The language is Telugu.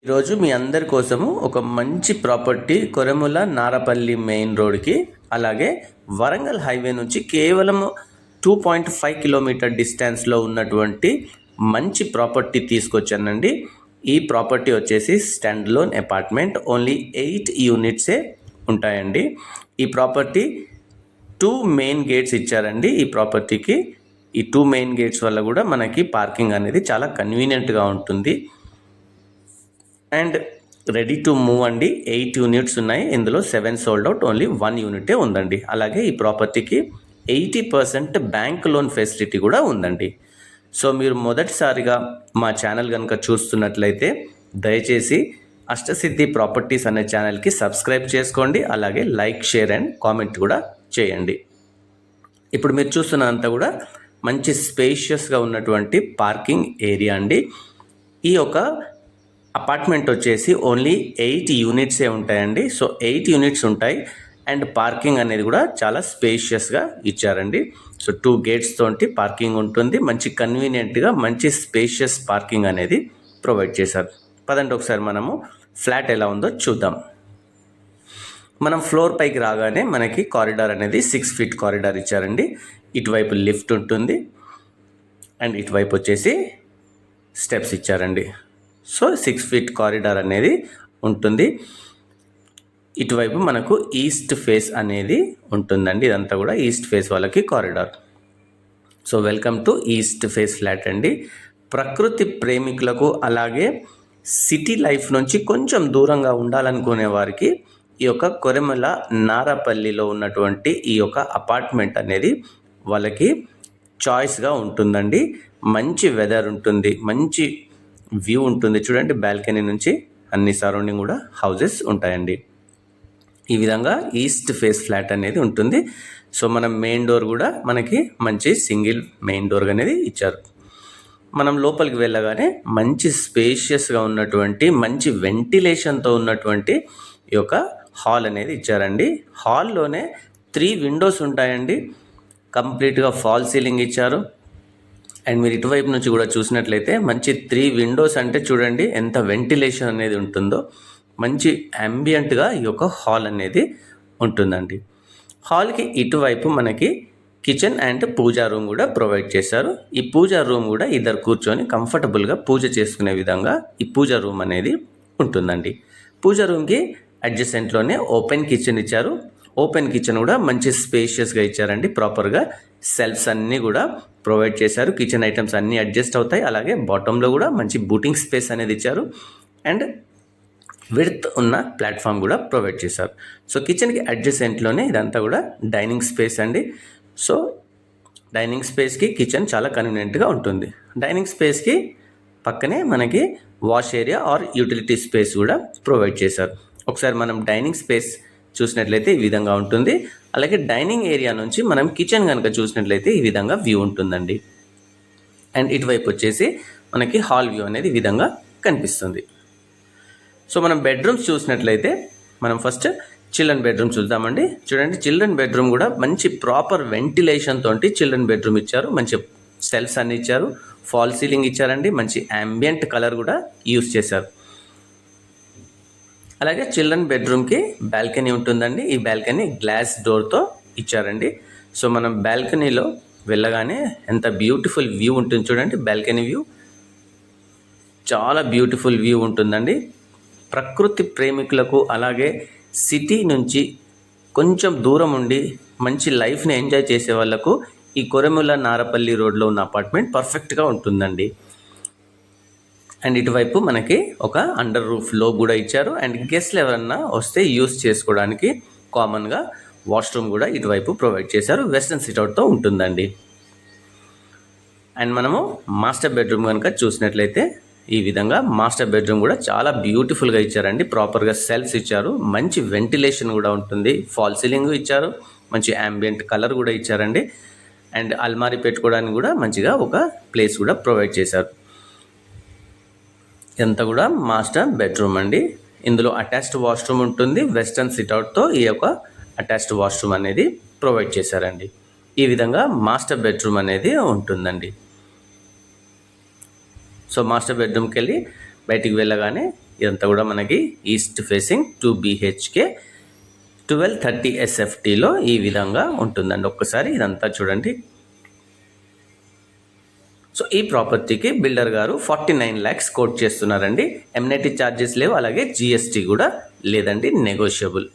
ఈరోజు మీ అందరి కోసము ఒక మంచి ప్రాపర్టీ కొరముల నారపల్లి మెయిన్ రోడ్కి అలాగే వరంగల్ హైవే నుంచి కేవలం 2.5 కిలోమీటర్ డిస్టెన్స్లో ఉన్నటువంటి మంచి ప్రాపర్టీ తీసుకొచ్చానండి. ఈ ప్రాపర్టీ వచ్చేసి స్టాండ్ లోన్ అపార్ట్మెంట్, ఓన్లీ 8 యూనిట్సే ఉంటాయండి. ఈ ప్రాపర్టీ 2 మెయిన్ గేట్స్ ఇచ్చారండి. ఈ ప్రాపర్టీకి ఈ 2 మెయిన్ గేట్స్ వల్ల కూడా మనకి పార్కింగ్ అనేది చాలా కన్వీనియంట్గా ఉంటుంది. అండ్ రెడీ టు మూవ్ అండి. 8 యూనిట్స్ ఉన్నాయి. ఇందులో 7 సోల్డ్ అవుట్, ఓన్లీ 1 యూనిటే ఉందండి. అలాగే ఈ ప్రాపర్టీకి 80% బ్యాంక్ లోన్ ఫెసిలిటీ కూడా ఉందండి. సో మీరు మొదటిసారిగా మా ఛానల్ కనుక చూస్తున్నట్లయితే దయచేసి అష్టసిద్ధి ప్రాపర్టీస్ అనే ఛానల్కి సబ్స్క్రైబ్ చేసుకోండి. అలాగే లైక్, షేర్ అండ్ కామెంట్ కూడా చేయండి. ఇప్పుడు మీరు చూస్తున్నంతా కూడా మంచి స్పేషియస్గా ఉన్నటువంటి పార్కింగ్ ఏరియా అండి. ఈ యొక్క అపార్ట్మెంట్ వచ్చేసి ఓన్లీ 8 యూనిట్సే ఉంటాయండి. సో 8 యూనిట్స్ ఉంటాయి అండ్ పార్కింగ్ అనేది కూడా చాలా స్పేషియస్గా ఇచ్చారండి. సో 2 గేట్స్ తోటి పార్కింగ్ ఉంటుంది. మంచి కన్వీనియంట్గా మంచి స్పేషియస్ పార్కింగ్ అనేది ప్రొవైడ్ చేశారు. పదండి ఒకసారి మనము ఫ్లాట్ ఎలా ఉందో చూద్దాం. మనం ఫ్లోర్ పైకి రాగానే మనకి కారిడార్ అనేది 6 ఫీట్ కారిడార్ ఇచ్చారండి. ఇటువైపు లిఫ్ట్ ఉంటుంది అండ్ ఇటువైపు వచ్చేసి స్టెప్స్ ఇచ్చారండి. సో 6 ఫీట్ కారిడార్ అనేది ఉంటుంది. ఇటువైపు మనకు ఈస్ట్ ఫేస్ అనేది ఉంటుందండి. ఇదంతా కూడా ఈస్ట్ ఫేస్ వాళ్ళకి corridor. So welcome to east face flat అండి. ప్రకృతి ప్రేమికులకు అలాగే సిటీ లైఫ్ నుంచి కొంచెం దూరంగా ఉండాలనుకునే వారికి ఈ యొక్క కొరముల నారపల్లిలో ఉన్నటువంటి ఈ యొక్క అపార్ట్మెంట్ అనేది వాళ్ళకి చాయిస్గా ఉంటుందండి. మంచి వెదర్ ఉంటుంది, మంచి వ్యూ ఉంటుంది. చూడండి, బాల్కనీ నుంచి అన్ని సరౌండింగ్ కూడా హౌజెస్ ఉంటాయండి. ఈ విధంగా ఈస్ట్ ఫేస్ ఫ్లాట్ అనేది ఉంటుంది. సో మనం మెయిన్ డోర్ కూడా మనకి మంచి సింగిల్ మెయిన్ డోర్ అనేది ఇచ్చారు. మనం లోపలికి వెళ్ళగానే మంచి స్పేషియస్గా ఉన్నటువంటి మంచి వెంటిలేషన్తో ఉన్నటువంటి ఈ యొక్క హాల్ అనేది ఇచ్చారండి. హాల్లోనే 3 విండోస్ ఉంటాయండి. కంప్లీట్గా ఫాల్ సీలింగ్ ఇచ్చారు. అండ్ మీరు ఇటువైపు నుంచి కూడా చూసినట్లయితే మంచి 3 విండోస్ అంటే చూడండి ఎంత వెంటిలేషన్ అనేది ఉంటుందో. మంచి అంబియంట్గా ఈ యొక్క హాల్ అనేది ఉంటుందండి. హాల్కి ఇటువైపు మనకి కిచెన్ అండ్ పూజా రూమ్ కూడా ప్రొవైడ్ చేశారు. ఈ పూజా రూమ్ కూడా ఇద్దరు కూర్చొని కంఫర్టబుల్గా పూజ చేసుకునే విధంగా ఈ పూజా రూమ్ అనేది ఉంటుందండి. పూజా రూమ్కి అడ్జసెంట్లోనే ఓపెన్ కిచెన్ ఇచ్చారు. ఓపెన్ కిచెన్ కూడా మంచి స్పేషియస్గా ఇచ్చారండి. ప్రాపర్గా సెల్ఫ్స్ అన్నీ కూడా ప్రొవైడ్ చేశారు. కిచెన్ ఐటమ్స్ అన్నీ అడ్జస్ట్ అవుతాయి. అలాగే బాటంలో కూడా మంచి బూటింగ్ స్పేస్ అనేది ఇచ్చారు అండ్ విడ్త్ ఉన్న ప్లాట్ఫామ్ కూడా ప్రొవైడ్ చేశారు. సో కిచెన్కి అడ్జసెంట్లోనే ఇదంతా కూడా డైనింగ్ స్పేస్ అండి. సో డైనింగ్ స్పేస్కి కిచెన్ చాలా కన్వీనియంట్గా ఉంటుంది. డైనింగ్ స్పేస్కి పక్కనే మనకి wash area or utility space కూడా ప్రొవైడ్ చేశారు. ఒకసారి మనం డైనింగ్ స్పేస్ చూసినట్లయితే ఈ విధంగా ఉంటుంది. అలాగే డైనింగ్ ఏరియా నుంచి మనం కిచెన్ కనుక చూసినట్లయితే ఈ విధంగా వ్యూ ఉంటుందండి. అండ్ ఇటువైపు వచ్చేసి మనకి హాల్ వ్యూ అనేది ఈ విధంగా కనిపిస్తుంది. సో మనం బెడ్రూమ్స్ చూసినట్లయితే మనం ఫస్ట్ చిల్డ్రన్ బెడ్రూమ్ చూద్దామండి. చూడండి, చిల్డ్రన్ బెడ్రూమ్ కూడా మంచి ప్రాపర్ వెంటిలేషన్ తోటి చిల్డ్రన్ బెడ్రూమ్ ఇచ్చారు. మంచి సెల్ఫ్స్ అన్ని ఇచ్చారు. ఫాల్ సీలింగ్ ఇచ్చారండి. మంచి అంబియంట్ కలర్ కూడా యూస్ చేశారు. అలాగే చిల్డ్రన్ బెడ్రూమ్కి బాల్కనీ ఉంటుందండి. ఈ బాల్కనీ గ్లాస్ డోర్తో ఇచ్చారండి. సో మనం బాల్కనీలో వెళ్ళగానే ఎంత బ్యూటిఫుల్ వ్యూ ఉంటుంది చూడండి. బాల్కనీ వ్యూ చాలా బ్యూటిఫుల్ వ్యూ ఉంటుందండి. ప్రకృతి ప్రేమికులకు అలాగే సిటీ నుంచి కొంచెం దూరం ఉండి మంచి లైఫ్ని ఎంజాయ్ చేసే వాళ్ళకు ఈ కొరముల నారపల్లి రోడ్లో ఉన్న అపార్ట్మెంట్ పర్ఫెక్ట్గా ఉంటుందండి. అండ్ ఇటువైపు మనకి ఒక అండర్ రూఫ్ లో కూడా ఇచ్చారు. అండ్ గెస్ట్లు ఎవరన్నా వస్తే యూస్ చేసుకోవడానికి కామన్గా వాష్రూమ్ కూడా ఇటువైపు ప్రొవైడ్ చేశారు. వెస్టర్న్ సిట్అవుట్తో ఉంటుందండి. అండ్ మనము మాస్టర్ బెడ్రూమ్ కనుక చూసినట్లయితే ఈ విధంగా మాస్టర్ బెడ్రూమ్ కూడా చాలా బ్యూటిఫుల్గా ఇచ్చారండి. ప్రాపర్గా సెల్ఫ్స్ ఇచ్చారు. మంచి వెంటిలేషన్ కూడా ఉంటుంది. ఫాల్ సీలింగ్ ఇచ్చారు. మంచి అంబియంట్ కలర్ కూడా ఇచ్చారండి. అండ్ అల్మారీ పెట్టుకోవడానికి కూడా మంచిగా ఒక ప్లేస్ కూడా ప్రొవైడ్ చేశారు. ఎంత కూడా మాస్టర్ బెడ్రూమ్ అండి. ఇందులో అటాచ్డ్ వాష్రూమ్ ఉంటుంది. వెస్టర్న్ సిట్అవుట్తో ఈ యొక్క అటాచ్డ్ వాష్రూమ్ అనేది ప్రొవైడ్ చేశారండి. ఈ విధంగా మాస్టర్ బెడ్రూమ్ అనేది ఉంటుందండి. సో మాస్టర్ బెడ్రూమ్కి వెళ్ళి బయటికి వెళ్ళగానే ఇదంతా కూడా మనకి ఈస్ట్ ఫేసింగ్ 2 BHK 1230 SFTలో ఈ విధంగా ఉంటుందండి. ఒక్కసారి ఇదంతా చూడండి. సో ఈ ప్రాపర్టీకి బిల్డర్ గారు 49 lakhs కోట్ చేస్తున్నారండి. ఎమ్యూనిటీ ఛార్జెస్ లేవు, అలాగే GST కూడా లేదండి, నెగోషియబుల్.